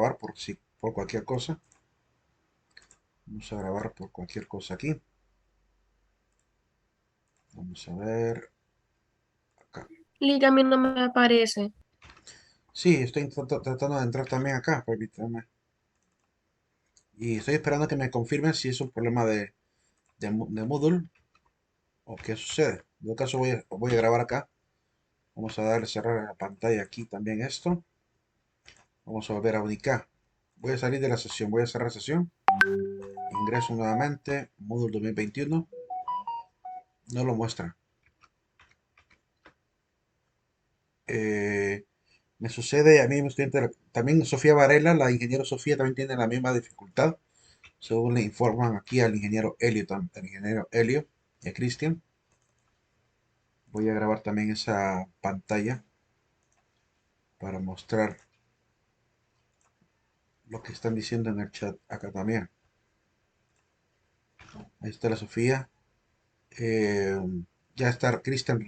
grabar por cualquier cosa. Vamos a grabar por cualquier cosa aquí. Vamos a ver acá. Liga a mí no me aparece. Sí, estoy tratando de entrar también acá, permítame. Y estoy esperando que me confirmen si es un problema de Moodle o qué sucede. En todo caso voy a grabar acá. Vamos a darle cerrar la pantalla aquí también esto. Vamos a volver a ubicar. Voy a salir de la sesión, voy a cerrar sesión. Ingreso nuevamente, Moodle 2021. No lo muestra. Eh, Me sucede a mí, también Sofía Varela, la ingeniero Sofía también tiene la misma dificultad, según le informan aquí al ingeniero Helio, al ingeniero Helio y a Cristian. Voy a grabar también esa pantalla para mostrar lo que están diciendo en el chat acá también. Ahí está la Sofía. Eh, ya está Cristian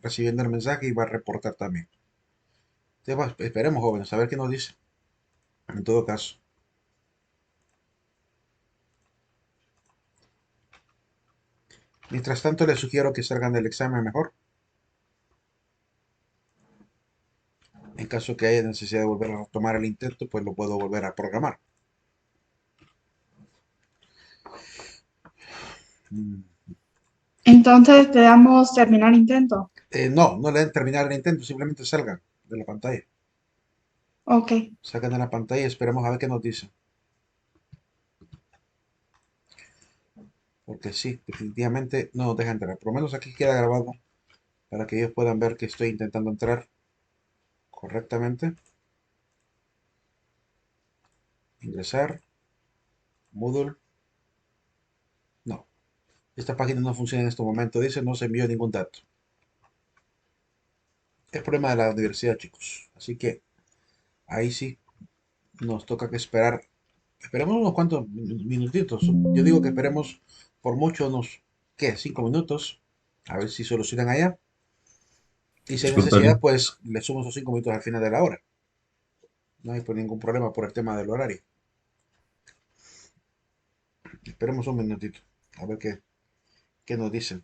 recibiendo el mensaje y va a reportar también. Esperemos, jóvenes, a ver qué nos dice. En todo caso. Mientras tanto, les sugiero que salgan del examen mejor. En caso que haya necesidad de volver a tomar el intento, pues lo puedo volver a programar. Mm, Entonces le damos terminar intento. no, no le den terminar el intento, simplemente salgan de la pantalla. Ok. Salgan de la pantalla y esperemos a ver qué nos dice. Porque sí, definitivamente no nos deja entrar. Por lo menos aquí queda grabado para que ellos puedan ver que estoy intentando entrar correctamente. Ingresar. Moodle. No. Esta página no funciona en este momento. Dice no se envió ningún dato. Es problema de la universidad, chicos. Así que ahí sí nos toca que esperar. Esperemos unos cuantos minutitos. Yo digo que esperemos por mucho unos, ¿qué? 5 minutos. A ver si solucionan allá. Y si hay necesidad, Disculpen. pues le sumo esos 5 minutos al final de la hora. No hay pues ningún problema por el tema del horario. Esperemos un minutito. A ver qué nos dicen.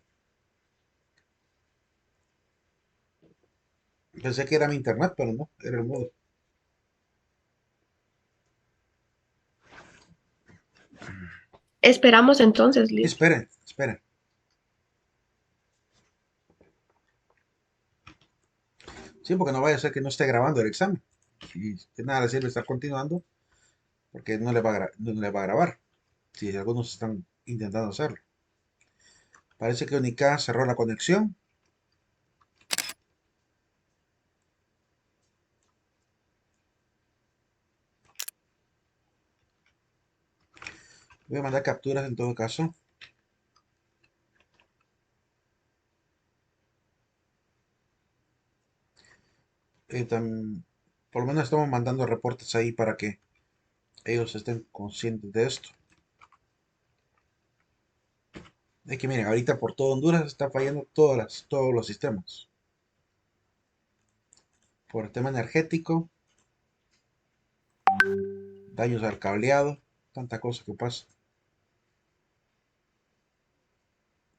Pensé que era mi internet, pero no, era el modo. Esperamos entonces, Liz. Esperen, esperen. Sí, porque no vaya a ser que no esté grabando el examen. Y de nada le sirve estar continuando porque no le va a grabar. Si algunos están intentando hacerlo. Parece que Unica cerró la conexión. Voy a mandar capturas en todo caso. Por lo menos estamos mandando reportes ahí para que ellos estén conscientes de esto. Es que miren, ahorita por todo Honduras está fallando todos los sistemas. Por el tema energético, daños al cableado, tanta cosa que pasa.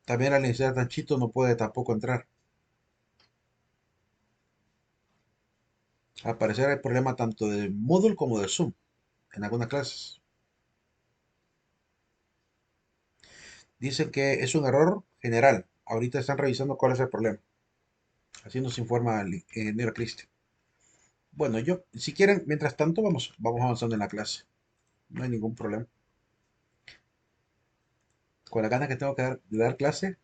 También la Universidad de Tanchito no puede tampoco entrar. Al parecer hay problema tanto de Moodle como de Zoom en algunas clases. Dicen que es un error general. Ahorita están revisando cuál es el problema. Así nos informa el ingeniero Cristian. Bueno, si quieren, mientras tanto, vamos avanzando en la clase. No hay ningún problema. Con la ganas que tengo de dar clase,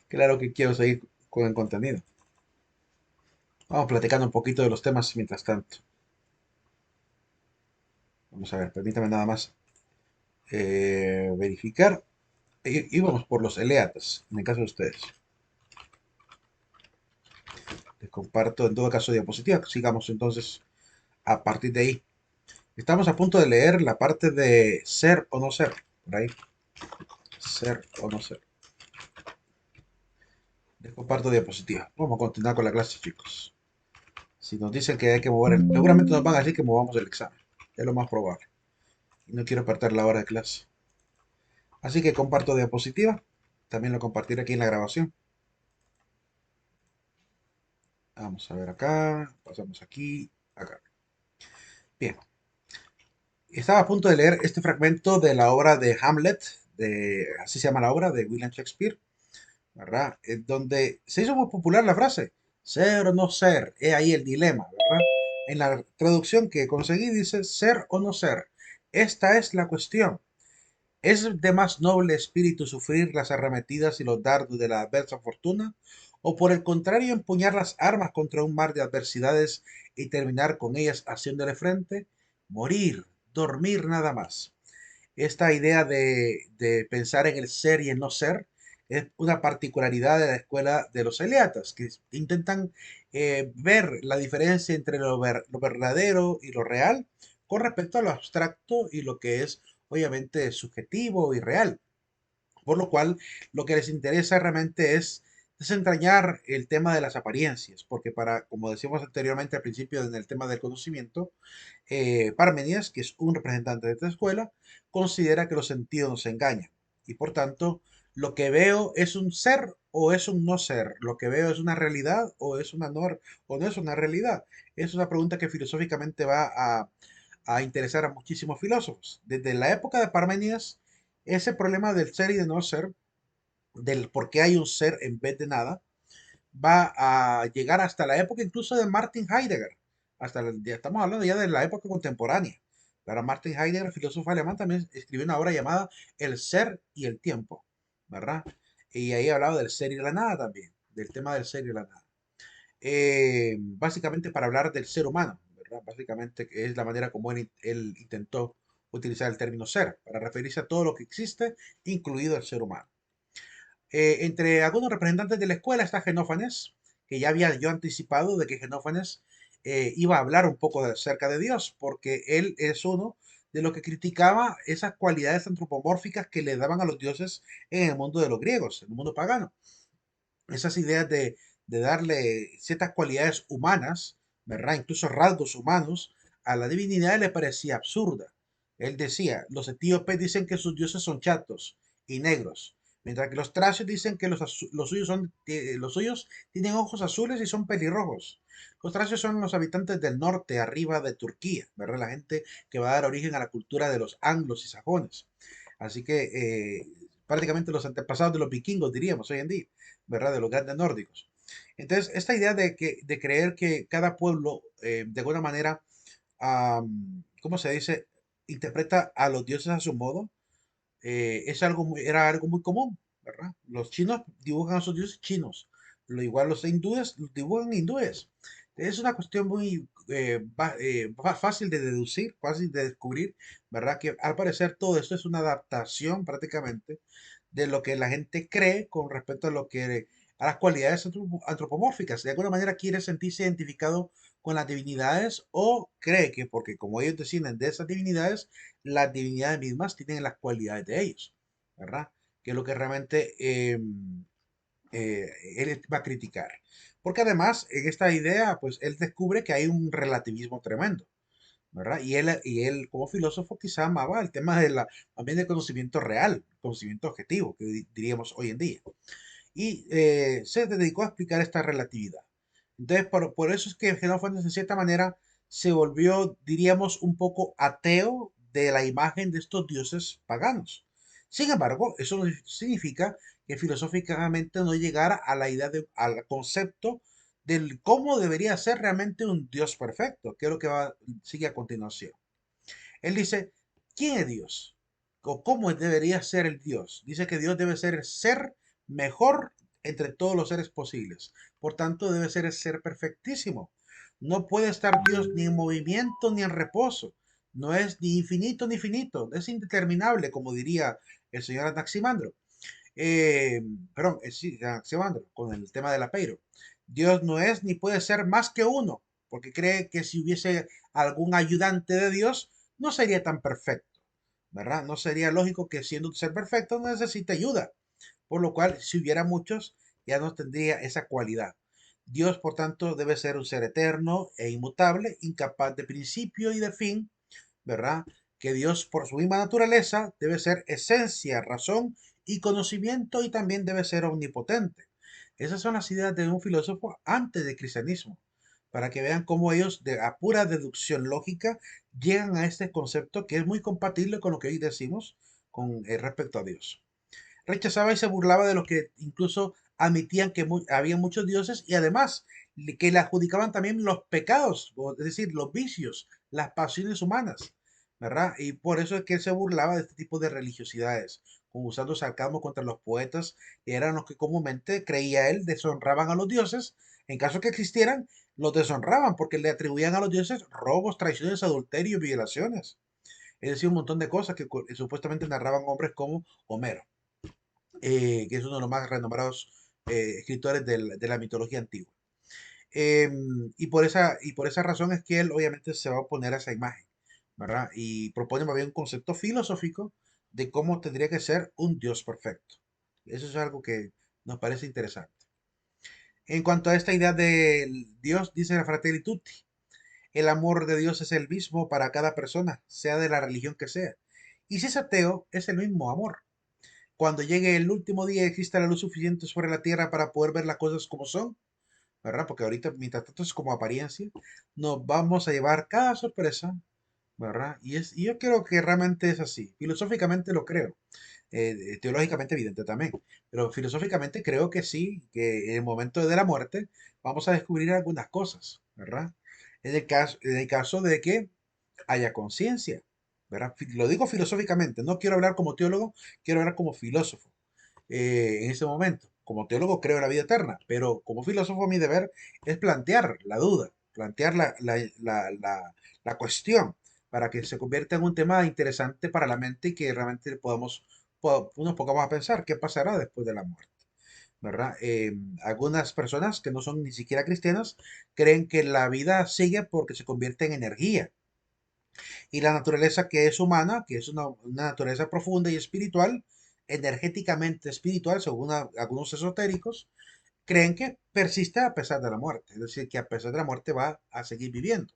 claro que quiero seguir con el contenido. Vamos platicando un poquito de los temas mientras tanto. Vamos a ver, permítame nada más verificar. Y vamos por los eleatas, en el caso de ustedes. Les comparto en todo caso diapositiva. Sigamos entonces a partir de ahí. Estamos a punto de leer la parte de ser o no ser. Por ahí, ser o no ser. Les comparto diapositiva. Vamos a continuar con la clase, chicos. Si nos dicen que hay que mover seguramente nos van a decir que movamos el examen. Es lo más probable. Y no quiero perder la hora de clase. Así que comparto diapositiva. También lo compartiré aquí en la grabación. Vamos a ver acá. Pasamos aquí. Acá. Bien. Estaba a punto de leer este fragmento de la obra de Hamlet. Así se llama la obra de William Shakespeare. ¿Verdad? En donde se hizo muy popular la frase, ser o no ser, es ahí el dilema, ¿verdad? En la traducción que conseguí dice, ser o no ser, esta es la cuestión. ¿Es de más noble espíritu sufrir las arremetidas y los dardos de la adversa fortuna? ¿O por el contrario empuñar las armas contra un mar de adversidades y terminar con ellas haciéndole frente? Morir, dormir nada más. Esta idea de pensar en el ser y el no ser es una particularidad de la escuela de los eleatas, que intentan ver la diferencia entre lo verdadero y lo real con respecto a lo abstracto y lo que es obviamente subjetivo y real. Por lo cual, lo que les interesa realmente es desentrañar el tema de las apariencias, porque para, como decíamos anteriormente al principio en el tema del conocimiento, Parmenides, que es un representante de esta escuela, considera que los sentidos nos engañan y por tanto lo que veo es un ser o es un no ser, lo que veo es una realidad o es una o no es una realidad. Es una pregunta que filosóficamente va a interesar a muchísimos filósofos. Desde la época de Parmenides, ese problema del ser y de no ser, del por qué hay un ser en vez de nada, va a llegar hasta la época incluso de Martin Heidegger. Ya estamos hablando ya de la época contemporánea. Para Martin Heidegger, filósofo alemán, también escribió una obra llamada El ser y el tiempo, ¿verdad? Y ahí hablaba del ser y la nada también, del tema del ser y la nada. Básicamente para hablar del ser humano, ¿verdad? Básicamente es la manera como él intentó utilizar el término ser, para referirse a todo lo que existe, incluido el ser humano. Entre algunos representantes de la escuela está Genófanes, que ya había yo anticipado de que Genófanes iba a hablar un poco acerca de Dios, porque él es uno de los que criticaba esas cualidades antropomórficas que le daban a los dioses en el mundo de los griegos, en el mundo pagano. Esas ideas de darle ciertas cualidades humanas, ¿verdad? Incluso rasgos humanos, a la divinidad le parecía absurda. Él decía, los etíopes dicen que sus dioses son chatos y negros, mientras que los tracios dicen que los suyos tienen ojos azules y son pelirrojos. Los tracios son los habitantes del norte, arriba de Turquía, ¿verdad? La gente que va a dar origen a la cultura de los anglos y sajones. Así que prácticamente los antepasados de los vikingos, diríamos hoy en día, ¿verdad? De los grandes nórdicos. Entonces, esta idea de creer que cada pueblo, de alguna manera, ¿cómo se dice? Interpreta a los dioses a su modo, era algo muy común, ¿verdad? Los chinos dibujan a sus dioses chinos, lo igual los hindúes los dibujan hindúes. Es una cuestión muy fácil de deducir, fácil de descubrir, ¿verdad? Que al parecer todo esto es una adaptación prácticamente de lo que la gente cree con respecto a lo que a las cualidades antropomórficas. De alguna manera quiere sentirse identificado con las divinidades o cree que porque como ellos descienden de esas divinidades, las divinidades mismas tienen las cualidades de ellos, ¿verdad? Que es lo que realmente él va a criticar. Porque además, en esta idea, pues él descubre que hay un relativismo tremendo, ¿verdad? Y él como filósofo quizá amaba el tema también del conocimiento real, conocimiento objetivo, que diríamos hoy en día. Y se dedicó a explicar esta relatividad. Entonces, por eso es que Genófanes, en cierta manera, se volvió, diríamos, un poco ateo de la imagen de estos dioses paganos. Sin embargo, eso no significa que filosóficamente no llegara a la idea al concepto del cómo debería ser realmente un Dios perfecto, que es lo que sigue a continuación. Él dice, ¿quién es Dios? ¿O cómo debería ser el Dios? Dice que Dios debe ser el ser mejor entre todos los seres posibles. Por tanto, debe ser el ser perfectísimo. No puede estar Dios ni en movimiento ni en reposo. No es ni infinito ni finito. Es indeterminable, como diría el señor Anaximandro. Eh, perdón, sí, Anaximandro, con el tema del apeiro. Dios no es ni puede ser más que uno, porque cree que si hubiese algún ayudante de Dios, no sería tan perfecto, ¿verdad? No sería lógico que siendo un ser perfecto no necesite ayuda, por lo cual si hubiera muchos, ya no tendría esa cualidad. Dios, por tanto, debe ser un ser eterno e inmutable, incapaz de principio y de fin, ¿verdad? Que Dios, por su misma naturaleza, debe ser esencia, razón y conocimiento y también debe ser omnipotente. Esas son las ideas de un filósofo antes del cristianismo, para que vean cómo ellos, a pura deducción lógica, llegan a este concepto que es muy compatible con lo que hoy decimos con respecto a Dios. Rechazaba y se burlaba de los que incluso admitían que había muchos dioses y además que le adjudicaban también los pecados, es decir, los vicios, las pasiones humanas, ¿verdad? Y por eso es que él se burlaba de este tipo de religiosidades, como usando sarcasmo contra los poetas, que eran los que comúnmente, creía él, deshonraban a los dioses. En caso que existieran, los deshonraban porque le atribuían a los dioses robos, traiciones, adulterio, violaciones. Es decir, un montón de cosas que supuestamente narraban hombres como Homero, que es uno de los más renombrados escritores de la mitología antigua. Y por esa razón es que él obviamente se va a oponer a esa imagen, ¿verdad? Y propone más bien un concepto filosófico de cómo tendría que ser un Dios perfecto. Eso es algo que nos parece interesante. En cuanto a esta idea del Dios, dice la Fratelli Tutti, el amor de Dios es el mismo para cada persona, sea de la religión que sea. Y si es ateo, es el mismo amor. Cuando llegue el último día exista la luz suficiente sobre la tierra para poder ver las cosas como son, ¿verdad? Porque ahorita, mientras tanto, es como apariencia, nos vamos a llevar cada sorpresa, ¿verdad? Y yo creo que realmente es así. Filosóficamente lo creo. Teológicamente evidente también. Pero filosóficamente creo que sí, que en el momento de la muerte vamos a descubrir algunas cosas, ¿verdad? En el caso de que haya conciencia, ¿verdad? Lo digo filosóficamente, no quiero hablar como teólogo, quiero hablar como filósofo en ese momento. Como teólogo creo en la vida eterna, pero como filósofo mi deber es plantear la duda, plantear la cuestión para que se convierta en un tema interesante para la mente y que realmente nos pongamos a pensar qué pasará después de la muerte, ¿verdad? Algunas personas que no son ni siquiera cristianas creen que la vida sigue porque se convierte en energía y la naturaleza que es humana, que es una naturaleza profunda y espiritual, energéticamente espiritual, según algunos esotéricos, creen que persiste a pesar de la muerte, es decir, que a pesar de la muerte va a seguir viviendo.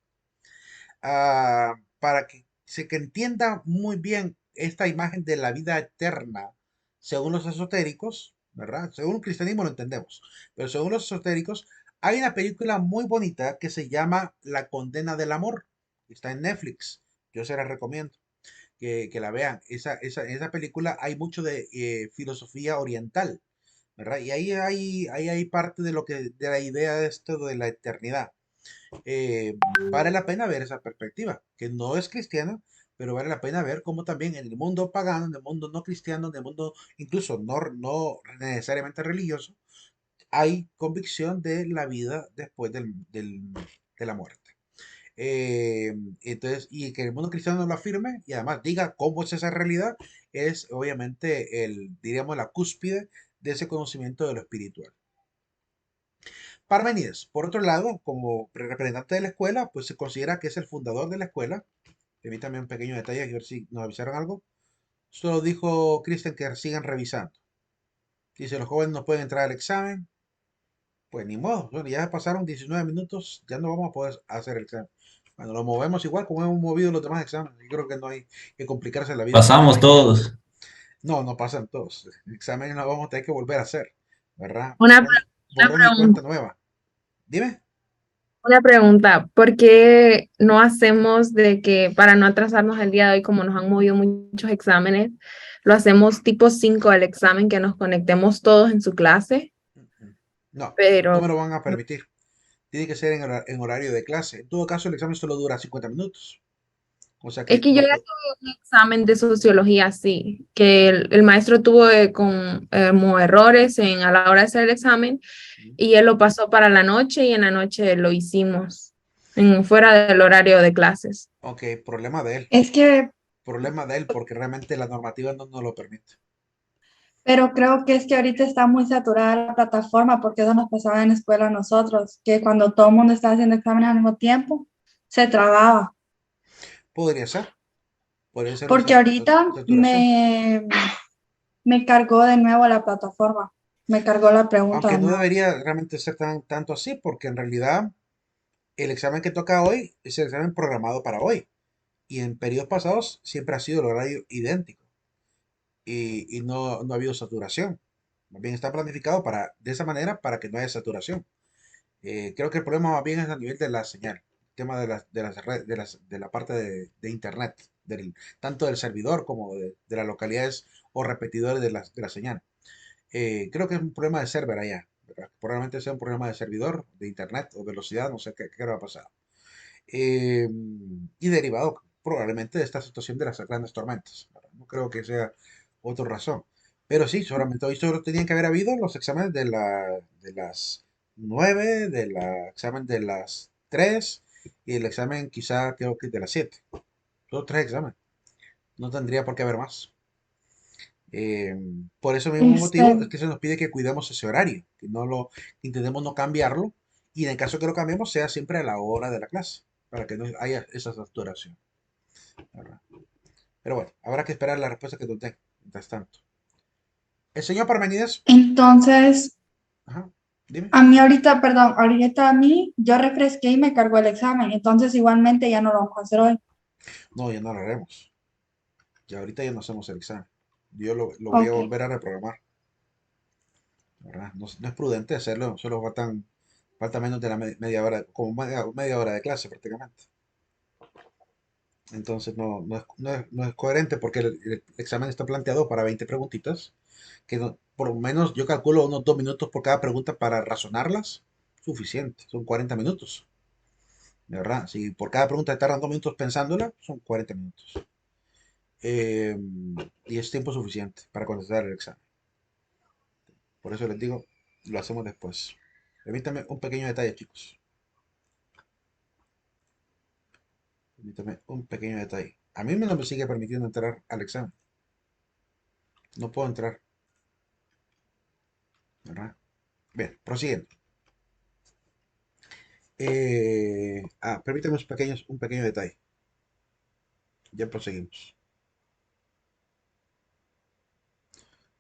Para que se entienda muy bien esta imagen de la vida eterna, según los esotéricos, ¿verdad? Según el cristianismo lo entendemos, pero según los esotéricos, hay una película muy bonita que se llama La condena del amor. Está en Netflix. Yo se la recomiendo que la vean. En esa película hay mucho de filosofía oriental, ¿verdad? Y ahí hay parte de la idea de esto de la eternidad. eh, Vale la pena ver esa perspectiva, que no es cristiana, pero vale la pena ver cómo también en el mundo pagano, en el mundo no cristiano, en el mundo incluso no necesariamente religioso, hay convicción de la vida después de la muerte. Entonces, y que el mundo cristiano lo afirme y además diga cómo es esa realidad, es obviamente diríamos, la cúspide de ese conocimiento de lo espiritual. Parmenides, por otro lado, como representante de la escuela, pues se considera que es el fundador de la escuela. Permítame un pequeño detalle, a ver si nos avisaron algo. Solo dijo Christian que sigan revisando. Dice, los jóvenes no pueden entrar al examen. Pues ni modo, bueno, ya pasaron 19 minutos, ya no vamos a poder hacer el examen. Bueno, lo movemos igual como hemos movido los demás exámenes. Yo creo que no hay que complicarse la vida con Pasamos eso. todos. No, no pasan todos. El examen lo vamos a tener que volver a hacer, ¿verdad? Una, una Borrón y cuenta pregunta, nueva. Dime. una pregunta. ¿Por qué no hacemos de que para no atrasarnos el día de hoy, como nos han movido muchos exámenes, lo hacemos tipo 5 del examen, que nos conectemos todos en su clase? No, no Pero me lo van a permitir. Tiene que ser en horario de clase. En todo caso, el examen solo dura 50 minutos. O sea es que que yo no. ya tuve un examen de sociología así, que el maestro tuvo como errores a la hora de hacer el examen y él lo pasó para la noche y en la noche lo hicimos fuera del horario de clases. Ok, problema de él. Es que, Problema de él porque realmente la normativa no nos lo permite. pero creo que es que ahorita está muy saturada la plataforma porque eso nos pasaba en la escuela a nosotros, que cuando todo el mundo estaba haciendo exámenes al mismo tiempo, se trababa. Podría ser. Podría ser Porque ahorita saturación. me cargó de nuevo la plataforma, me cargó la pregunta Aunque de no nuevo. debería realmente ser tanto así porque en realidad el examen que toca hoy es el examen programado para hoy. Y en periodos pasados siempre ha sido el horario idéntico y no ha habido saturación. Más bien está planificado de esa manera para que no haya saturación. Creo que el problema más bien es a nivel de la señal, el tema de la parte de internet, tanto del servidor como de las localidades o repetidores de la señal. Creo que es un problema de server allá, ¿verdad? Probablemente sea un problema de servidor, de internet o velocidad, no sé qué va a pasar. Eh, y derivado probablemente de esta situación de las grandes tormentas, ¿verdad? No creo que sea otra razón. Pero sí, solamente hoy solo tenían que haber habido los exámenes de las 9, examen de las 3 y el examen quizá creo que de las 7. Solo tres exámenes. No tendría por qué haber más. Eh, por ese mismo motivo es Este, que se nos pide que cuidemos ese horario, que intentemos no cambiarlo y en el caso que lo cambiemos sea siempre a la hora de la clase, para que no haya esa saturación, ¿verdad? Pero bueno, habrá que esperar la respuesta que tú tengas, mientras tanto. El señor Parmenides, entonces, ajá, dime. a mí ahorita, perdón, ahorita a mí, yo refresqué y me cargó el examen, entonces igualmente ya no lo vamos a hacer hoy. No, ya no lo haremos. Ya ahorita ya no hacemos el examen. Yo lo voy a Ok, volver a reprogramar, ¿verdad? No, no es prudente hacerlo, solo falta menos de la media hora, como media hora de clase prácticamente. Entonces no es coherente porque el examen está planteado para 20 preguntitas, que por lo menos yo calculo unos 2 minutos por cada pregunta para razonarlas. Suficiente, son 40 minutos, ¿verdad? Si por cada pregunta te tardan 2 minutos pensándola, son 40 minutos. Eh, y es tiempo suficiente para contestar el examen. Por eso les digo, lo hacemos después. Permítame un pequeño detalle, chicos. Permítame un pequeño detalle. A mí no me sigue permitiendo entrar al examen. No puedo entrar, ¿verdad? Bien, prosiguiendo. Permítame un pequeño detalle. Ya proseguimos.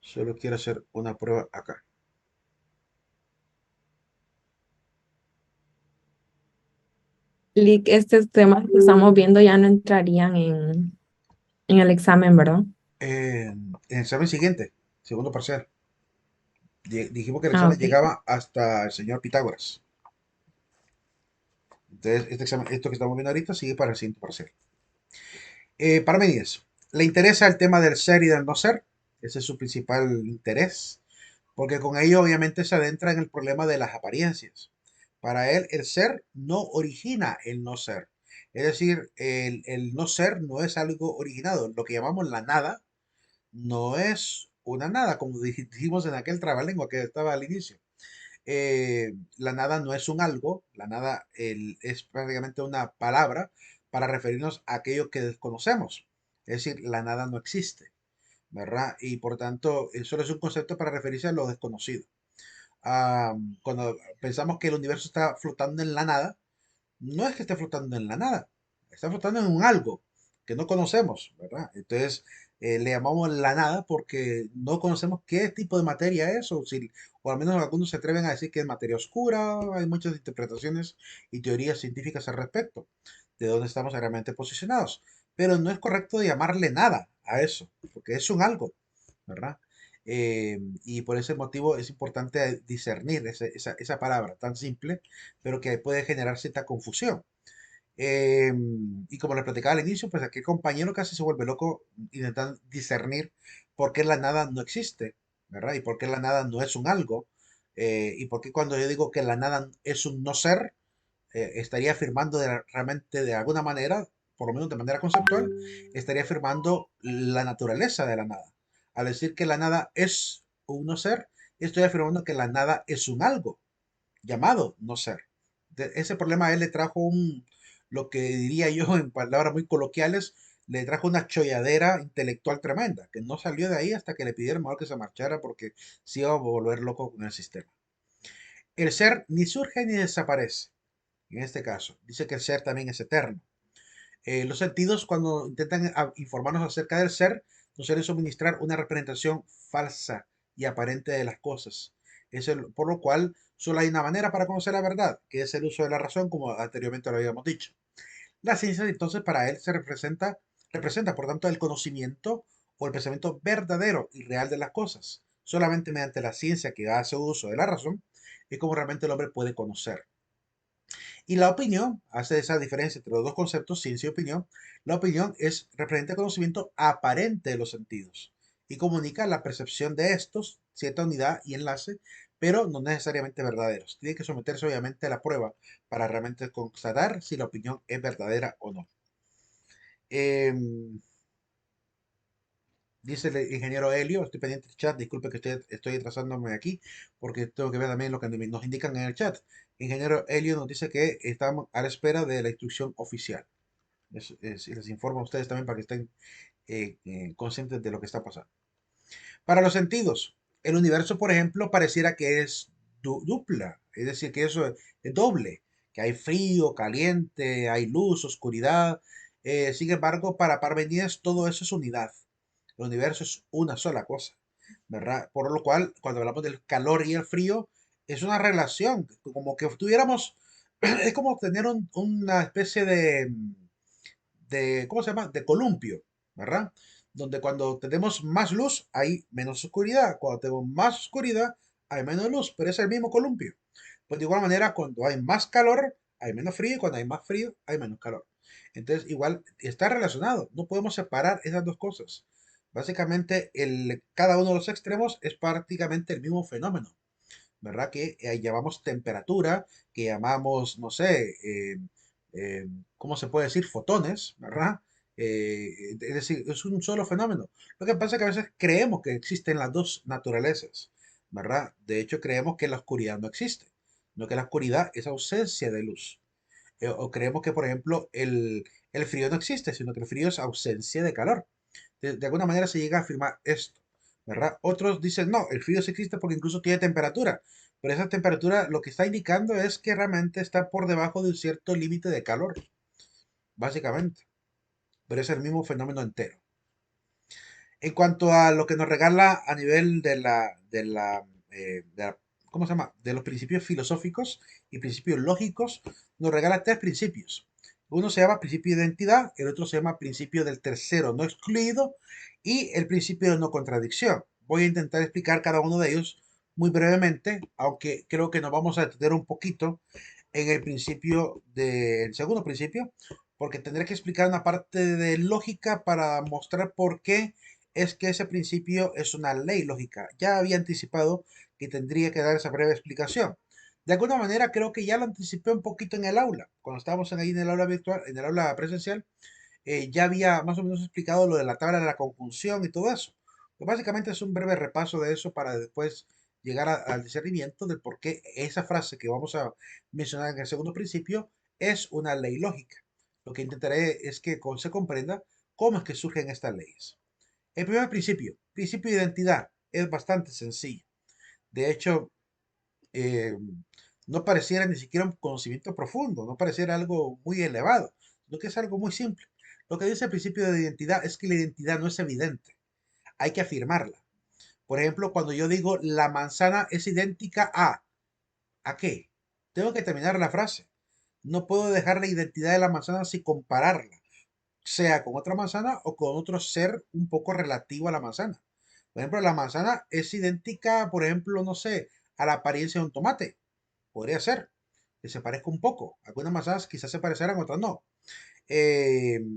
Solo quiero hacer una prueba acá. Estos temas que estamos viendo ya no entrarían en el examen, ¿verdad? En el examen siguiente, segundo parcial, dijimos que el Ah, examen ok. llegaba hasta el señor Pitágoras. Entonces, esto que estamos viendo ahorita sigue para el siguiente parcial. Parmenides, ¿le interesa el tema del ser y del no ser? Ese es su principal interés, porque con ello obviamente se adentra en el problema de las apariencias. Para él, el ser no origina el no ser. Es decir, el no ser no es algo originado. Lo que llamamos la nada no es una nada, como dijimos en aquel trabalengua que estaba al inicio. La nada no es un algo, la nada es prácticamente una palabra para referirnos a aquello que desconocemos. Es decir, la nada no existe, ¿verdad? Y por tanto, solo es un concepto para referirse a lo desconocido. Cuando pensamos que el universo está flotando en la nada, no es que esté flotando en la nada, está flotando en un algo que no conocemos, ¿verdad? Entonces, le llamamos la nada porque no conocemos qué tipo de materia es, o al menos algunos se atreven a decir que es materia oscura. Hay muchas interpretaciones y teorías científicas al respecto, de dónde estamos realmente posicionados. Pero no es correcto llamarle nada a eso, porque es un algo, ¿verdad? Y por ese motivo es importante discernir esa palabra tan simple, pero que puede generar cierta confusión. Eh, y como les platicaba al inicio, pues aquel compañero casi se vuelve loco intentando discernir por qué la nada no existe, ¿verdad? Y por qué la nada no es un algo. Y por qué cuando yo digo que la nada es un no ser, estaría afirmando realmente de alguna manera, por lo menos de manera conceptual, estaría afirmando la naturaleza de la nada. Al decir que la nada es un no ser, estoy afirmando que la nada es un algo llamado no ser. Ese problema a él le trajo lo que diría yo en palabras muy coloquiales, le trajo una cholladera intelectual tremenda, que no salió de ahí hasta que le pidieron mejor que se marchara porque se iba a volver loco con el sistema. El ser ni surge ni desaparece, en este caso. Dice que el ser también es eterno. Los sentidos, cuando intentan informarnos acerca del ser, nos suelen suministrar una representación falsa y aparente de las cosas. Por lo cual, solo hay una manera para conocer la verdad, que es el uso de la razón, como anteriormente lo habíamos dicho. La ciencia entonces para él representa por tanto el conocimiento o el pensamiento verdadero y real de las cosas. Solamente mediante la ciencia que hace uso de la razón es como realmente el hombre puede conocer. Y la opinión hace esa diferencia entre los dos conceptos, ciencia y opinión. La opinión representa el conocimiento aparente de los sentidos y comunica la percepción de estos, cierta unidad y enlace, pero no necesariamente verdaderos. Tiene que someterse obviamente a la prueba para realmente constatar si la opinión es verdadera o no. Em, Dice el ingeniero Helio, estoy pendiente del chat, disculpe que estoy atrasándome aquí, porque tengo que ver también lo que nos indican en el chat. Ingeniero Helio nos dice que estamos a la espera de la instrucción oficial. Y les informo a ustedes también para que estén conscientes de lo que está pasando. Para los sentidos, el universo, por ejemplo, pareciera que es dupla, es decir, que eso es doble, que hay frío, caliente, hay luz, oscuridad. Sin embargo, para Parmenides todo eso es unidad. El universo es una sola cosa, ¿verdad? Por lo cual, cuando hablamos del calor y el frío, es una relación, como que tuviéramos, es como tener una especie de, ¿cómo se llama? De columpio, ¿verdad? Donde cuando tenemos más luz hay menos oscuridad, cuando tenemos más oscuridad hay menos luz, pero es el mismo columpio. Pues de igual manera, cuando hay más calor hay menos frío y cuando hay más frío hay menos calor. Entonces, igual está relacionado, no podemos separar esas dos cosas. Básicamente, cada uno de los extremos es prácticamente el mismo fenómeno, ¿verdad? Que llamamos temperatura, que llamamos, no sé, eh, ¿cómo se puede decir? Fotones, ¿verdad? Es decir, es un solo fenómeno. Lo que pasa es que a veces creemos que existen las dos naturalezas, ¿verdad? De hecho, creemos que la oscuridad no existe, no que la oscuridad es ausencia de luz. O creemos que, por ejemplo, el frío no existe, sino que el frío es ausencia de calor. De alguna manera se llega a afirmar esto, ¿verdad? Otros dicen, no, el frío sí existe porque incluso tiene temperatura, pero esa temperatura lo que está indicando es que realmente está por debajo de un cierto límite de calor, básicamente, pero es el mismo fenómeno entero. En cuanto a lo que nos regala a nivel ¿cómo se llama? De los principios filosóficos y principios lógicos, nos regala tres principios. Uno se llama principio de identidad, el otro se llama principio del tercero no excluido y el principio de no contradicción. Voy a intentar explicar cada uno de ellos muy brevemente, aunque creo que nos vamos a detener un poquito en el segundo principio, porque tendré que explicar una parte de lógica para mostrar por qué es que ese principio es una ley lógica. Ya había anticipado que tendría que dar esa breve explicación. De alguna manera creo que ya lo anticipé un poquito en el aula. Cuando estábamos ahí en el aula virtual, en el aula presencial, ya había más o menos explicado lo de la tabla de la conjunción y todo eso. Pues básicamente es un breve repaso de eso para después llegar al discernimiento del por qué esa frase que vamos a mencionar en el segundo principio es una ley lógica. Lo que intentaré es que se comprenda cómo es que surgen estas leyes. El primer principio de identidad, es bastante sencillo. De hecho, eh, no pareciera ni siquiera un conocimiento profundo, no pareciera algo muy elevado, sino que es algo muy simple. Lo que dice el principio de identidad es que la identidad no es evidente, hay que afirmarla. Por ejemplo, cuando yo digo la manzana es idéntica ¿a qué? Tengo que terminar la frase. No puedo dejar la identidad de la manzana sin compararla, sea con otra manzana o con otro ser un poco relativo a la manzana. Por ejemplo, la manzana es idéntica, por ejemplo, no sé, a la apariencia de un tomate. Podría ser que se parezca un poco. Algunas manzanas quizás se parecerán, otras no.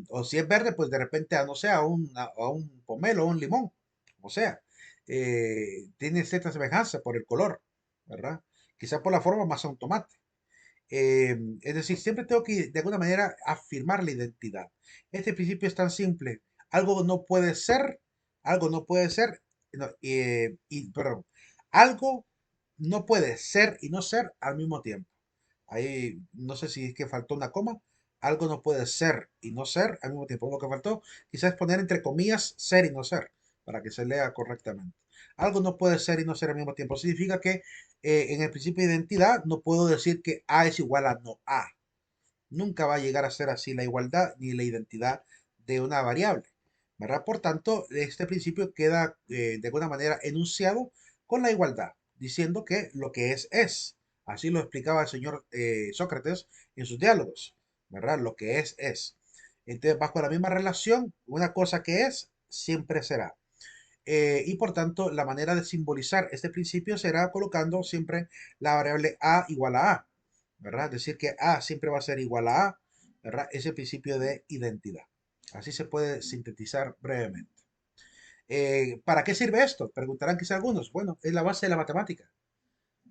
O si es verde, pues de repente a, no sé, a un pomelo o un limón. O sea, tiene cierta semejanza por el color, ¿verdad? Quizás por la forma más a un tomate. Es decir, siempre tengo que de alguna manera afirmar la identidad. Este principio es tan simple. Algo no puede ser, algo no puede ser, no, perdón, algo no puede ser y no ser al mismo tiempo. Ahí no sé si es que faltó una coma. Algo no puede ser y no ser al mismo tiempo. Lo que faltó quizás es poner entre comillas ser y no ser para que se lea correctamente. Algo no puede ser y no ser al mismo tiempo. Significa que en el principio de identidad no puedo decir que A es igual a no A. Nunca va a llegar a ser así la igualdad ni la identidad de una variable, ¿verdad? Por tanto, este principio queda de alguna manera enunciado con la igualdad, diciendo que lo que es. Así lo explicaba el señor Sócrates en sus diálogos, ¿verdad? Lo que es, es. Entonces, bajo la misma relación, una cosa que es, siempre será. Y por tanto, la manera de simbolizar este principio será colocando siempre la variable a igual a a, ¿verdad? Es decir, que a siempre va a ser igual a a, ¿verdad? Ese principio de identidad. Así se puede sintetizar brevemente. ¿Para qué sirve esto? Preguntarán quizá algunos. Bueno, es la base de la matemática.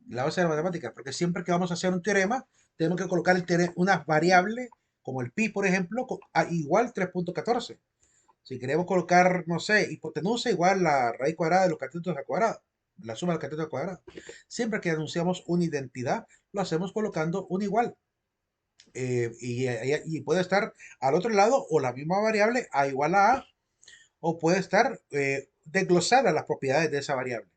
La base de la matemática, porque siempre que vamos a hacer un teorema, tenemos que colocar una variable, como el pi, por ejemplo, a igual 3.14. Si queremos colocar, no sé, hipotenusa igual la raíz cuadrada de los catetos al cuadrado, la suma del cateto al cuadrado. Siempre que anunciamos una identidad, lo hacemos colocando un igual. Y puede estar al otro lado o la misma variable a igual a, o puede estar desglosada las propiedades de esa variable,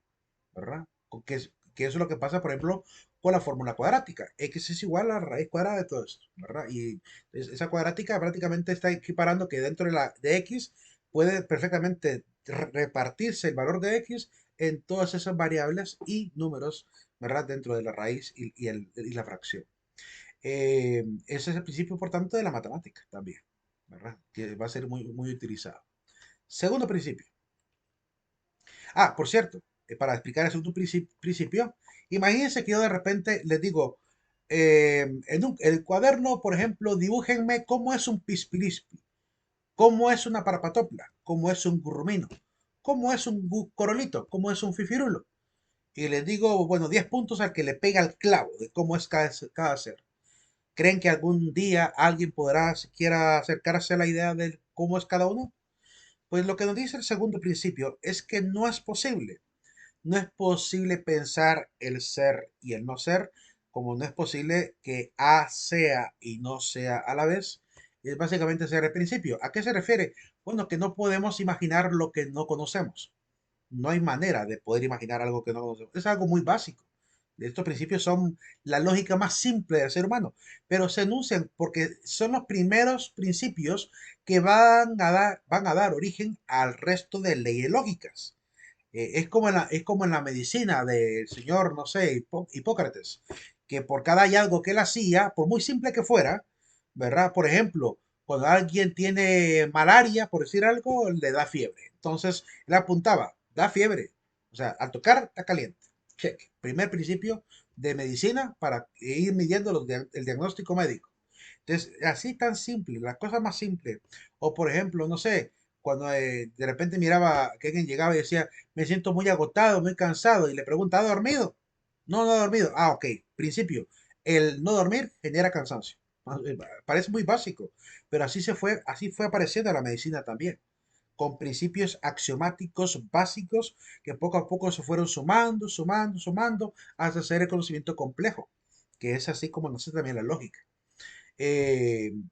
¿verdad? Que eso es lo que pasa, por ejemplo, con la fórmula cuadrática. X es igual a la raíz cuadrada de todo esto, ¿verdad? Y esa cuadrática prácticamente está equiparando que dentro de X puede perfectamente repartirse el valor de X en todas esas variables y números, ¿verdad? Dentro de la raíz y la fracción. Ese es el principio, por tanto, de la matemática también, ¿verdad? Que va a ser muy, muy utilizado. Segundo principio. Ah, por cierto, para explicar ese otro principio, imagínense que yo de repente les digo, en el cuaderno, por ejemplo, dibújenme cómo es un pispirispi, cómo es una parapatopla, cómo es un gurrumino, cómo es un corolito, cómo es un fifirulo. Y les digo, bueno, 10 puntos al que le pega el clavo de cómo es cada ser. ¿Creen que algún día alguien podrá siquiera acercarse a la idea de cómo es cada uno? Pues lo que nos dice el segundo principio es que no es posible. No es posible pensar el ser y el no ser, como no es posible que A sea y no sea a la vez. Es básicamente ese el principio. ¿A qué se refiere? Bueno, que no podemos imaginar lo que no conocemos. No hay manera de poder imaginar algo que no conocemos. Es algo muy básico. Estos principios son la lógica más simple del ser humano, pero se enuncian porque son los primeros principios que van a dar origen al resto de leyes lógicas. Es como en la medicina del señor, no sé, Hipócrates, que por cada hallazgo que él hacía, por muy simple que fuera, ¿verdad? Por ejemplo, cuando alguien tiene malaria, por decir algo, le da fiebre. Entonces, él apuntaba, da fiebre. O sea, al tocar, está caliente. Check. Primer principio de medicina para ir midiendo el diagnóstico médico. Entonces, así tan simple, la cosa más simple. O por ejemplo, no sé, cuando de repente miraba que alguien llegaba y decía, me siento muy agotado, muy cansado, y le pregunta, ¿ha dormido? No, no ha dormido. Ah, ok. Principio, el no dormir genera cansancio. Parece muy básico, pero así fue apareciendo la medicina también, con principios axiomáticos básicos que poco a poco se fueron sumando, sumando, sumando, hasta hacer el conocimiento complejo, que es así como nace también la lógica.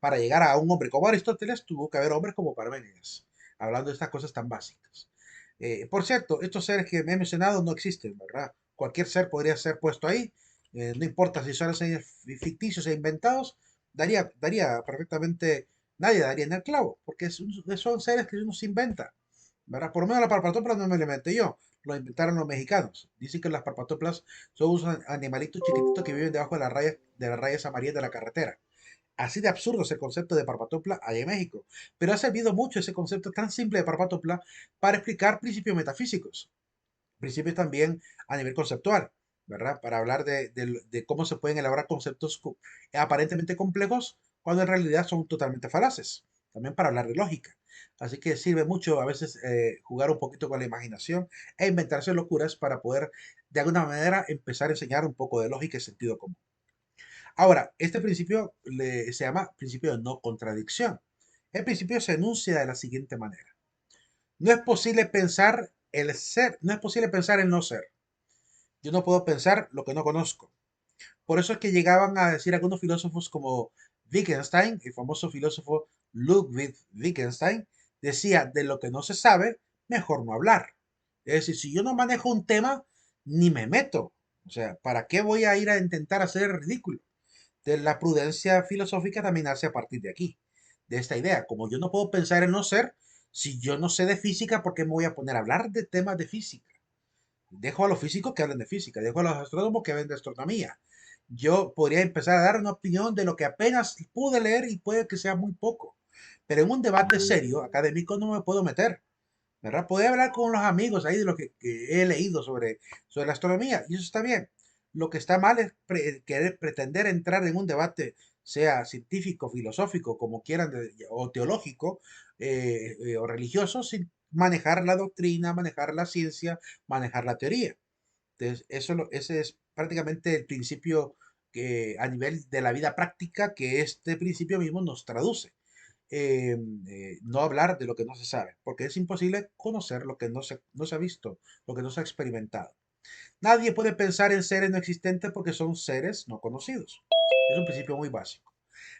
Para llegar a un hombre como Aristóteles, tuvo que haber hombres como Parménides, hablando de estas cosas tan básicas. Por cierto, estos seres que me he mencionado no existen, ¿verdad? Cualquier ser podría ser puesto ahí, no importa si son seres ficticios e inventados, daría perfectamente, nadie daría en el clavo, porque son seres que uno se inventa, ¿verdad? Por lo menos la parpatopla no me la inventé yo, lo inventaron los mexicanos. Dicen que las parpatoplas son unos animalitos chiquititos que viven debajo de las rayas amarillas de la carretera. Así de absurdo es el concepto de parpatopla allá en México, pero ha servido mucho ese concepto tan simple de parpatopla para explicar principios metafísicos, principios también a nivel conceptual, ¿verdad? Para hablar de cómo se pueden elaborar conceptos aparentemente complejos cuando en realidad son totalmente falaces, también para hablar de lógica. Así que sirve mucho a veces jugar un poquito con la imaginación e inventarse locuras para poder de alguna manera empezar a enseñar un poco de lógica y sentido común. Ahora, este principio se llama principio de no contradicción. El principio se enuncia de la siguiente manera. No es posible pensar el ser, no es posible pensar el no ser. Yo no puedo pensar lo que no conozco. Por eso es que llegaban a decir algunos filósofos como Wittgenstein, el famoso filósofo Ludwig Wittgenstein, decía, de lo que no se sabe, mejor no hablar. Es decir, si yo no manejo un tema, ni me meto. O sea, ¿para qué voy a ir a intentar hacer el ridículo? De la prudencia filosófica también nace a partir de aquí, de esta idea. Como yo no puedo pensar en no ser, si yo no sé de física, ¿por qué me voy a poner a hablar de temas de física? Dejo a los físicos que hablen de física, dejo a los astrónomos que hablen de astronomía, yo podría empezar a dar una opinión de lo que apenas pude leer y puede que sea muy poco. Pero en un debate serio, académico, no me puedo meter, ¿verdad? Podría hablar con los amigos ahí de lo que he leído sobre la astronomía, y eso está bien. Lo que está mal es querer pretender entrar en un debate, sea científico, filosófico, como quieran, o teológico, o religioso, sin manejar la doctrina, manejar la ciencia, manejar la teoría. Entonces, ese es prácticamente el principio que a nivel de la vida práctica que este principio mismo nos traduce. Eh, no hablar de lo que no se sabe, porque es imposible conocer lo que no se ha visto, lo que no se ha experimentado. Nadie puede pensar en seres no existentes porque son seres no conocidos. Es un principio muy básico.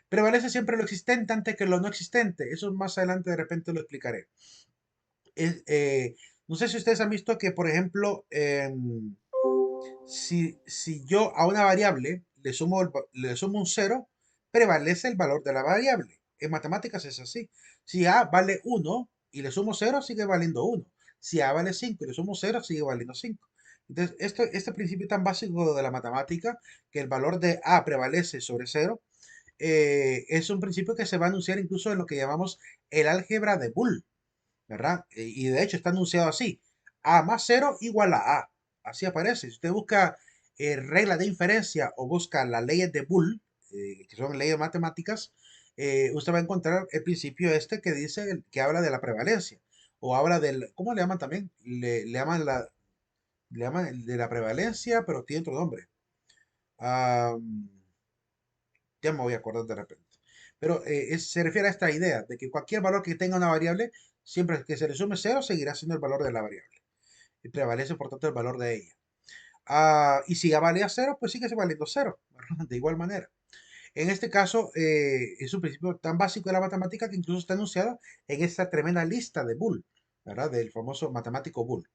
Prevalece siempre lo existente antes que lo no existente. Eso más adelante de repente lo explicaré. Es, no sé si ustedes han visto que, por ejemplo, si yo a una variable le sumo un cero, prevalece el valor de la variable. En matemáticas es así. Si a vale 1 y le sumo cero, sigue valiendo 1. Si a vale 5 y le sumo cero, sigue valiendo 5. Entonces, este principio tan básico de la matemática, que el valor de a prevalece sobre cero, es un principio que se va a anunciar incluso en lo que llamamos el álgebra de Boole, ¿verdad? Y de hecho está anunciado así: a más cero igual a a. Así aparece. Si usted busca regla de inferencia o busca las leyes de Boole, que son leyes matemáticas, usted va a encontrar el principio este que dice, que habla de la prevalencia. O habla del, ¿cómo le llaman también? Le llaman de la prevalencia, pero tiene otro nombre. Ah, ya me voy a acordar de repente. Pero se refiere a esta idea de que cualquier valor que tenga una variable, siempre que se le sume cero, seguirá siendo el valor de la variable. Y prevalece, por tanto, el valor de ella. Y si ya valía cero, pues sigue valiendo cero, ¿verdad? De igual manera. En este caso, es un principio tan básico de la matemática que incluso está anunciado en esta tremenda lista de Boole, ¿verdad? Del famoso matemático Boole.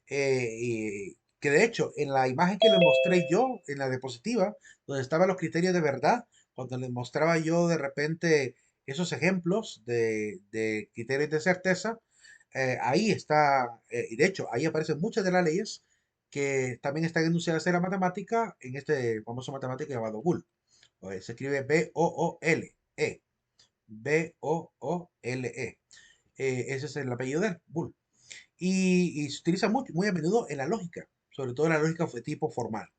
Y que de hecho, en la imagen que le mostré yo, en la diapositiva, donde estaban los criterios de verdad, cuando les mostraba yo de repente esos ejemplos de criterios de certeza, ahí está, y de hecho, ahí aparecen muchas de las leyes que también están enunciadas en la matemática, en este famoso matemático llamado Boole. Se escribe B-O-O-L-E. B-O-O-L-E. Ese es el apellido de él, Boole. Y se utiliza muy a menudo en la lógica, sobre todo en la lógica de tipo formal.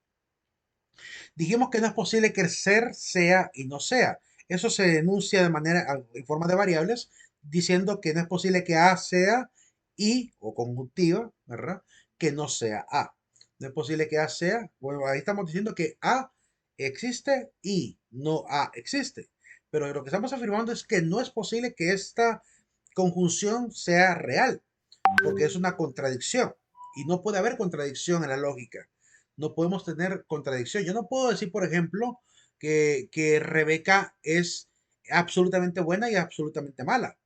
Dijimos que no es posible que el ser sea y no sea. Eso se enuncia en forma de variables, diciendo que no es posible que A sea y, o conjuntiva, ¿verdad? Que no sea A. No es posible que A sea, bueno, ahí estamos diciendo que A existe y no A existe. Pero lo que estamos afirmando es que no es posible que esta conjunción sea real, porque es una contradicción. Y no puede haber contradicción en la lógica. No podemos tener contradicción. Yo no puedo decir, por ejemplo, que Rebeca es absolutamente buena y absolutamente mala.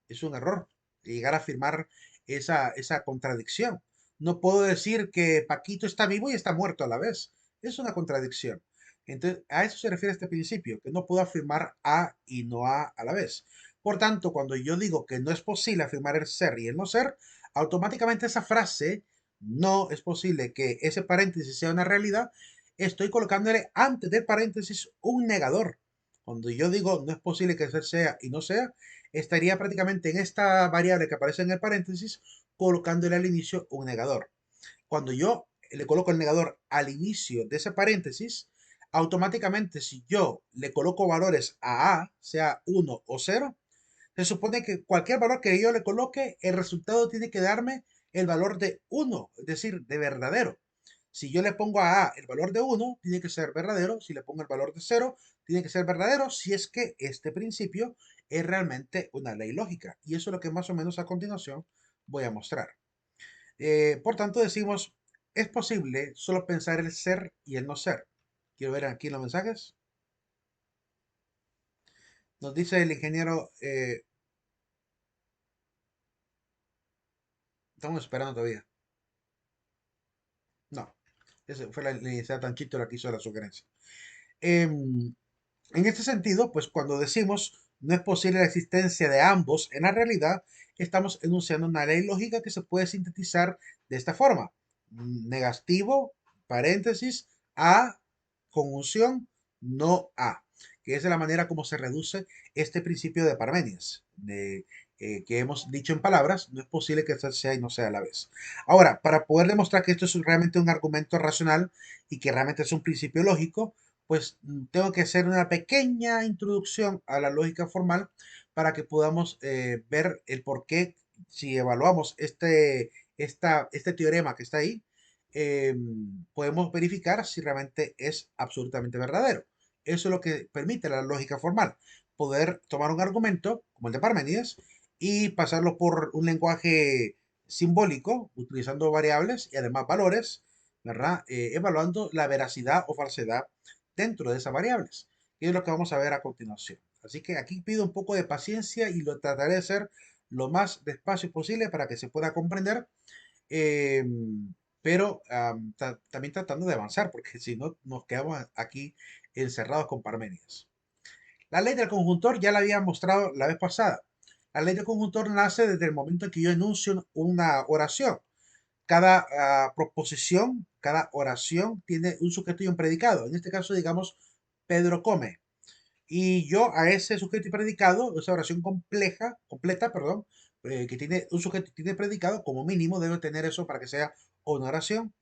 Es un error llegar a afirmar esa contradicción. No puedo decir que Paquito está vivo y está muerto a la vez. Es una contradicción. Entonces, a eso se refiere este principio, que no puedo afirmar A y no A la vez. Por tanto, cuando yo digo que no es posible afirmar el ser y el no ser, automáticamente esa frase, no es posible que ese paréntesis sea una realidad, estoy colocándole antes del paréntesis un negador. Cuando yo digo no es posible que el ser sea y no sea, estaría prácticamente en esta variable que aparece en el paréntesis, colocándole al inicio un negador. Cuando yo le coloco el negador al inicio de ese paréntesis, automáticamente si yo le coloco valores a, sea 1 o 0, se supone que cualquier valor que yo le coloque, el resultado tiene que darme el valor de 1, es decir, de verdadero. Si yo le pongo a el valor de 1, tiene que ser verdadero. Si le pongo el valor de 0, tiene que ser verdadero, si es que este principio es realmente una ley lógica. Y eso es lo que más o menos a continuación voy a mostrar. Por tanto, decimos, es posible solo pensar el ser y el no ser. Quiero ver aquí en los mensajes. Nos dice el ingeniero, estamos esperando todavía. No, esa fue la iniciativa Tanchito la que hizo la sugerencia. Em, En este sentido, pues cuando decimos no es posible la existencia de ambos, en la realidad estamos enunciando una ley lógica que se puede sintetizar de esta forma: negativo, paréntesis, A, conjunción no a, que es de la manera como se reduce este principio de Parménides, que hemos dicho en palabras, no es posible que esto sea y no sea a la vez. Ahora, para poder demostrar que esto es realmente un argumento racional y que realmente es un principio lógico, pues tengo que hacer una pequeña introducción a la lógica formal para que podamos ver el por qué, si evaluamos este teorema que está ahí, podemos verificar si realmente es absolutamente verdadero. Eso es lo que permite la lógica formal, poder tomar un argumento como el de Parménides y pasarlo por un lenguaje simbólico, utilizando variables y además valores, ¿verdad? Evaluando la veracidad o falsedad dentro de esas variables, que es lo que vamos a ver a continuación. Así que aquí pido un poco de paciencia y lo trataré de hacer lo más despacio posible para que se pueda comprender, eh, pero también tratando de avanzar, porque si no nos quedamos aquí encerrados con Parménides. La ley del conjuntor ya la había mostrado la vez pasada. La ley del conjuntor nace desde el momento en que yo enuncio una oración. Cada proposición, cada oración tiene un sujeto y un predicado. En este caso, digamos, Pedro come. Y yo a ese sujeto y predicado, esa oración completa, perdón, que tiene un sujeto y tiene predicado, como mínimo debe tener eso para que sea una oración.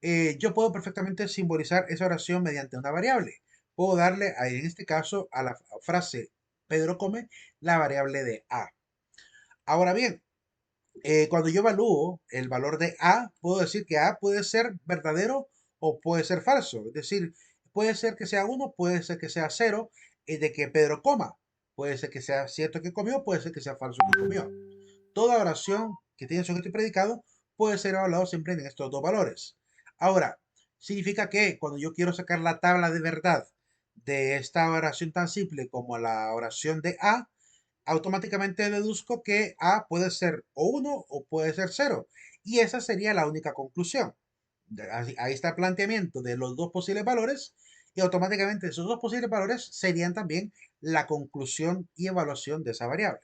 Yo puedo perfectamente simbolizar esa oración mediante una variable. Puedo darle, en este caso, a la frase Pedro come, la variable de A. Ahora bien, cuando yo evalúo el valor de A, puedo decir que A puede ser verdadero o puede ser falso. Es decir, puede ser que sea 1, puede ser que sea 0, de que Pedro coma. Puede ser que sea cierto que comió, puede ser que sea falso que comió. Toda oración que tiene sujeto y predicado puede ser evaluado siempre en estos dos valores. Ahora, significa que cuando yo quiero sacar la tabla de verdad de esta oración tan simple como la oración de A, automáticamente deduzco que A puede ser o 1 o puede ser 0. Y esa sería la única conclusión. Ahí está el planteamiento de los dos posibles valores y automáticamente esos dos posibles valores serían también la conclusión y evaluación de esa variable.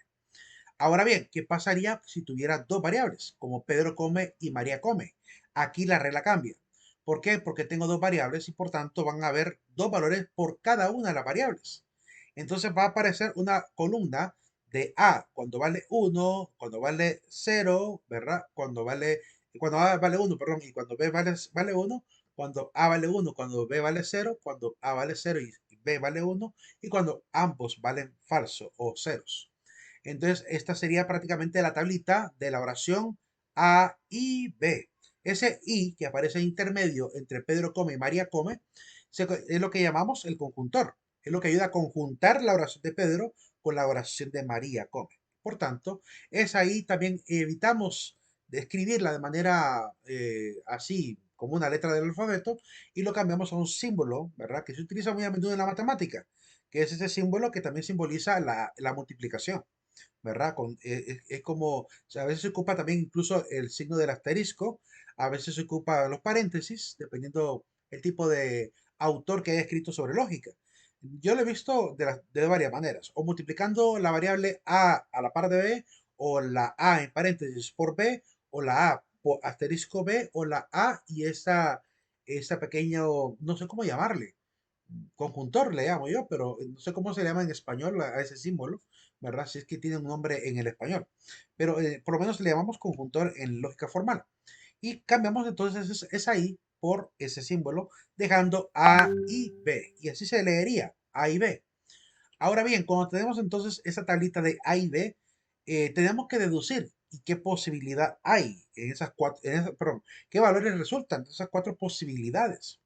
Ahora bien, ¿qué pasaría si tuviera dos variables, como Pedro come y María come? Aquí la regla cambia. ¿Por qué? Porque tengo dos variables y por tanto van a haber dos valores por cada una de las variables. Entonces va a aparecer una columna de A cuando vale 1, cuando vale 0, ¿verdad? Cuando A vale 1, perdón, y cuando B vale 1, cuando A vale 1, cuando B vale 0, cuando A vale 0 y B vale 1, y cuando ambos valen falso o ceros. Entonces, esta sería prácticamente la tablita de la oración A y B. Ese I que aparece intermedio entre Pedro come y María come es lo que llamamos el conjuntor. Es lo que ayuda a conjuntar la oración de Pedro con la oración de María come. Por tanto, es ahí también evitamos de escribirla de manera así, como una letra del alfabeto, y lo cambiamos a un símbolo, ¿verdad? Que se utiliza muy a menudo en la matemática, que es ese símbolo que también simboliza la multiplicación. ¿Verdad? Es como, o sea, a veces se ocupa también incluso el signo del asterisco, a veces se ocupa los paréntesis, dependiendo el tipo de autor que haya escrito sobre lógica. Yo lo he visto de varias maneras, o multiplicando la variable a la par de b, o la a en paréntesis por b, o la a por asterisco b, o la a y esa pequeño, no sé cómo llamarle, conjuntor le llamo yo, pero no sé cómo se llama en español a ese símbolo, ¿verdad? Si es que tiene un nombre en el español. Pero por lo menos le llamamos conjuntor en lógica formal. Y cambiamos entonces esa I por ese símbolo, dejando A y B. Y así se leería A y B. Ahora bien, cuando tenemos entonces esa tablita de A y B, tenemos que deducir y qué posibilidad hay en esas cuatro, perdón, qué valores resultan de esas cuatro posibilidades.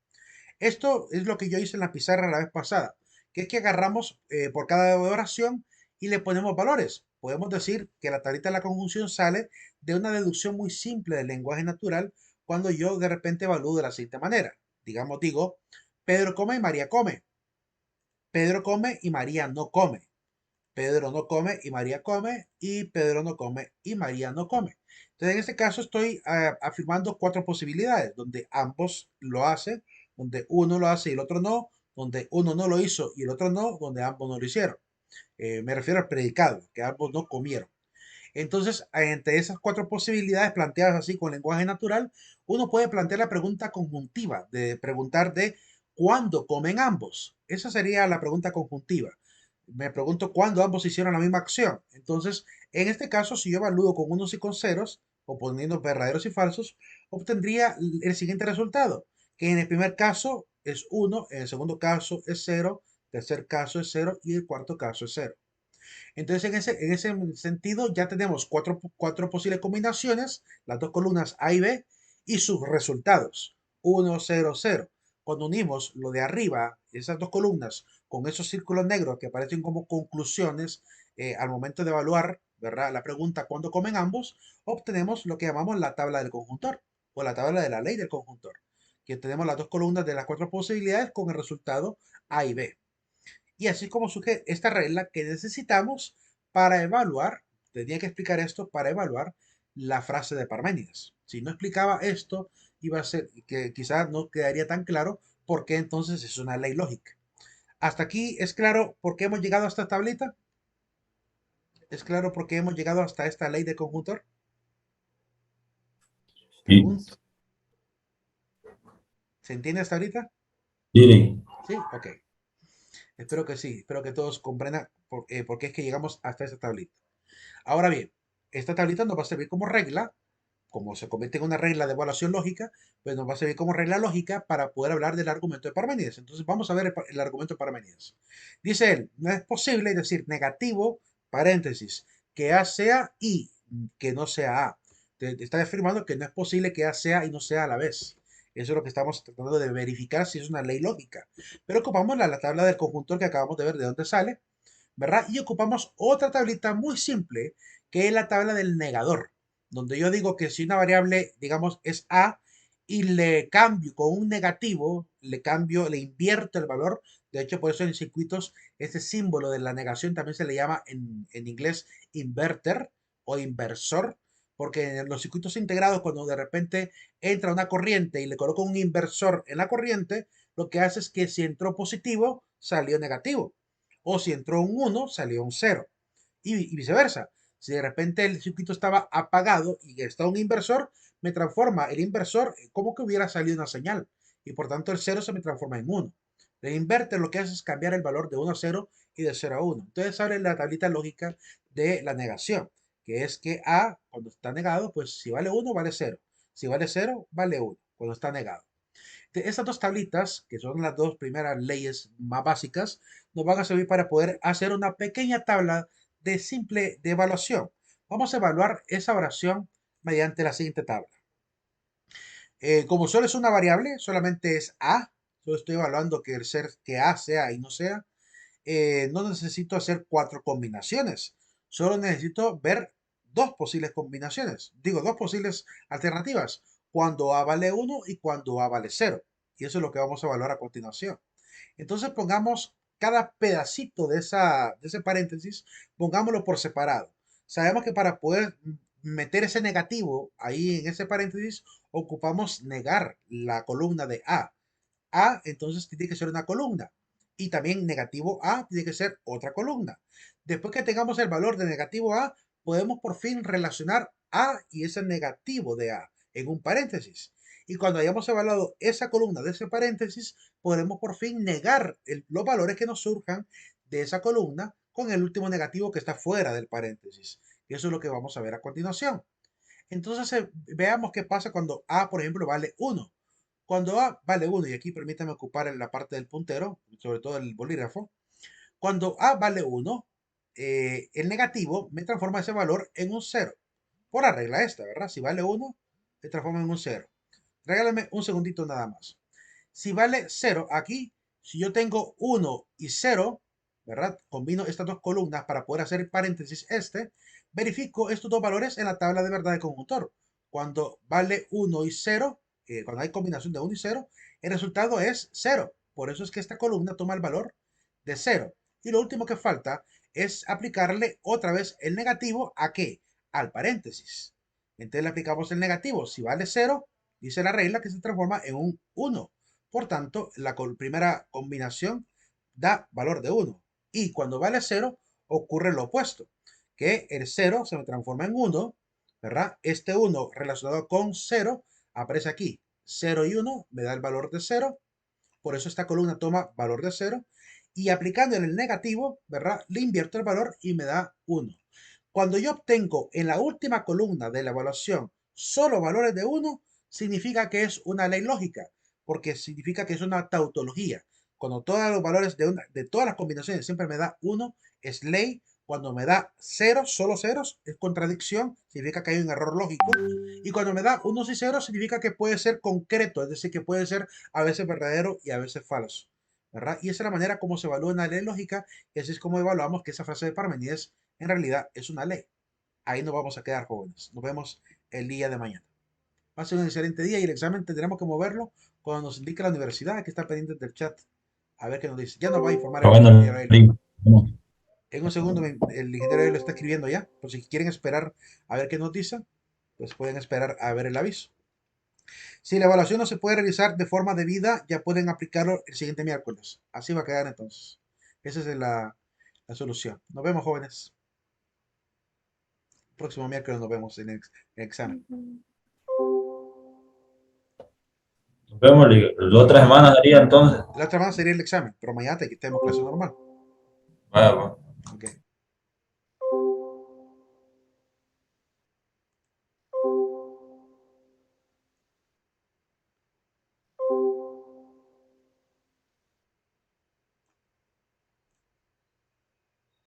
Esto es lo que yo hice en la pizarra la vez pasada, que es que agarramos por cada oración y le ponemos valores. Podemos decir que la tablita de la conjunción sale de una deducción muy simple del lenguaje natural cuando yo de repente evalúo de la siguiente manera. Digamos, digo, Pedro come y María come. Pedro come y María no come. Pedro no come y María come, y Pedro no come y María no come. Entonces, en este caso estoy afirmando cuatro posibilidades, donde ambos lo hacen, donde uno lo hace y el otro no, donde uno no lo hizo y el otro no, donde ambos no lo hicieron. Me refiero al predicado, que ambos no comieron. Entonces, entre esas cuatro posibilidades planteadas así con lenguaje natural, uno puede plantear la pregunta conjuntiva, de preguntar de ¿cuándo comen ambos? Esa sería la pregunta conjuntiva. Me pregunto cuándo ambos hicieron la misma acción. Entonces, en este caso, si yo evalúo con unos y con ceros, o poniendo verdaderos y falsos, obtendría el siguiente resultado, que en el primer caso es 1, en el segundo caso es 0, tercer caso es 0 y el cuarto caso es 0. Entonces, en ese sentido, ya tenemos cuatro posibles combinaciones, las dos columnas A y B, y sus resultados, 1, 0, 0. Cuando unimos lo de arriba, esas dos columnas, con esos círculos negros que aparecen como conclusiones al momento de evaluar, ¿verdad? La pregunta, ¿cuándo comen ambos? Obtenemos lo que llamamos la tabla del conjuntor, o la tabla de la ley del conjuntor, que tenemos las dos columnas de las cuatro posibilidades con el resultado A y B. Y así como surge esta regla que necesitamos para evaluar, tenía que explicar esto para evaluar la frase de Parménides. Si no explicaba esto, iba a ser que quizás no quedaría tan claro por qué entonces es una ley lógica. Hasta aquí es claro por qué hemos llegado a esta tablita. ¿Es claro por qué hemos llegado hasta esta ley de conjuntor? Sí, Pregunto. ¿Se entiende hasta ahorita? tiene. Sí, ok. Espero que sí. Espero que todos comprendan por qué es que llegamos hasta esta tablita. Ahora bien, esta tablita nos va a servir como regla, como se convierte en una regla de evaluación lógica, pues nos va a servir como regla lógica para poder hablar del argumento de Parménides. Entonces vamos a ver el argumento de Parménides. Dice él, no es posible, es decir, negativo, paréntesis, que A sea y que no sea A. Te está afirmando que no es posible que A sea y no sea a la vez. Eso es lo que estamos tratando de verificar si es una ley lógica. Pero ocupamos la tabla del conjuntor que acabamos de ver de dónde sale, ¿verdad? Y ocupamos otra tablita muy simple, que es la tabla del negador, donde yo digo que si una variable, digamos, es A y le cambio con un negativo, le cambio, le invierto el valor. De hecho, por eso en circuitos, este símbolo de la negación también se le llama en inglés inverter o inversor, porque en los circuitos integrados, cuando de repente entra una corriente y le coloco un inversor en la corriente, lo que hace es que si entró positivo, salió negativo. O si entró un 1, salió un 0. Y viceversa. Si de repente el circuito estaba apagado y está un inversor, me transforma el inversor como que hubiera salido una señal. Y por tanto el 0 se me transforma en 1. El inverter lo que hace es cambiar el valor de 1 a 0 y de 0 a 1. Entonces abre la tablita lógica de la negación, que es que A, cuando está negado, pues si vale 1, vale 0. Si vale 0, vale 1, cuando está negado. Estas dos tablitas, que son las dos primeras leyes más básicas, nos van a servir para poder hacer una pequeña tabla de simple de evaluación. Vamos a evaluar esa oración mediante la siguiente tabla. Como solo es una variable, solamente es A, solo estoy evaluando que el ser que A sea y no sea, no necesito hacer cuatro combinaciones, solo necesito ver dos posibles combinaciones, digo, dos posibles alternativas, cuando A vale 1 y cuando A vale 0. Y eso es lo que vamos a evaluar a continuación. Entonces pongamos cada pedacito de ese paréntesis, pongámoslo por separado. Sabemos que para poder meter ese negativo ahí en ese paréntesis, ocupamos negar la columna de A. A entonces tiene que ser una columna. Y también negativo A tiene que ser otra columna. Después que tengamos el valor de negativo A, podemos por fin relacionar A y ese negativo de A en un paréntesis. Y cuando hayamos evaluado esa columna de ese paréntesis, podremos por fin negar los valores que nos surjan de esa columna con el último negativo que está fuera del paréntesis. Y eso es lo que vamos a ver a continuación. Entonces veamos qué pasa cuando A, por ejemplo, vale 1. Cuando A vale 1, y aquí permítame ocupar en la parte del puntero, sobre todo el bolígrafo, cuando A vale 1, el negativo me transforma ese valor en un 0. Por la regla esta, ¿verdad? Si vale 1, se transforma en un 0. Regálame un segundito nada más. Si vale 0 aquí, si yo tengo 1 y 0, ¿verdad? Combino estas dos columnas para poder hacer el paréntesis verifico estos dos valores en la tabla de verdad del conjuntor. Cuando vale 1 y 0, cuando hay combinación de 1 y 0, el resultado es 0. Por eso es que esta columna toma el valor de 0. Y lo último que falta es aplicarle otra vez el negativo ¿a qué? Al paréntesis. Entonces le aplicamos el negativo. Si vale 0, dice la regla que se transforma en un 1. Por tanto, la primera combinación da valor de 1. Y cuando vale 0, ocurre lo opuesto, que el 0 se me transforma en 1, ¿verdad? Este 1 relacionado con 0 aparece aquí. 0 y 1 me da el valor de 0. por eso esta columna toma valor de 0, y aplicando el negativo, ¿verdad? Le invierto el valor y me da 1. Cuando yo obtengo en la última columna de la evaluación solo valores de 1, significa que es una ley lógica, porque significa que es una tautología. Cuando todos los valores de todas las combinaciones siempre me da 1, es ley. Cuando me da ceros, solo ceros, es contradicción, significa que hay un error lógico. Y cuando me da unos y ceros, significa que puede ser concreto, es decir, que puede ser a veces verdadero y a veces falso, ¿verdad? Y esa es la manera como se evalúa una ley lógica, y así es como evaluamos que esa frase de Parmenides en realidad es una ley. Ahí nos vamos a quedar, jóvenes. Nos vemos el día de mañana. Va a ser un excelente día y el examen tendremos que moverlo cuando nos indique la universidad, que está pendiente del chat. A ver qué nos dice. Ya nos va a informar el ingeniero Helo. En un segundo el ingeniero Helo está escribiendo ya. Por si quieren esperar a ver qué nos dice, pues pueden esperar a ver el aviso. Si la evaluación no se puede realizar de forma debida, ya pueden aplicarlo el siguiente miércoles. Así va a quedar entonces. Esa es la solución. Nos vemos, jóvenes. Próximo miércoles nos vemos en el examen. Nos vemos la otra semana sería entonces. La otra semana sería el examen, pero mañana tenemos clase normal. Vaya, pues. Ok.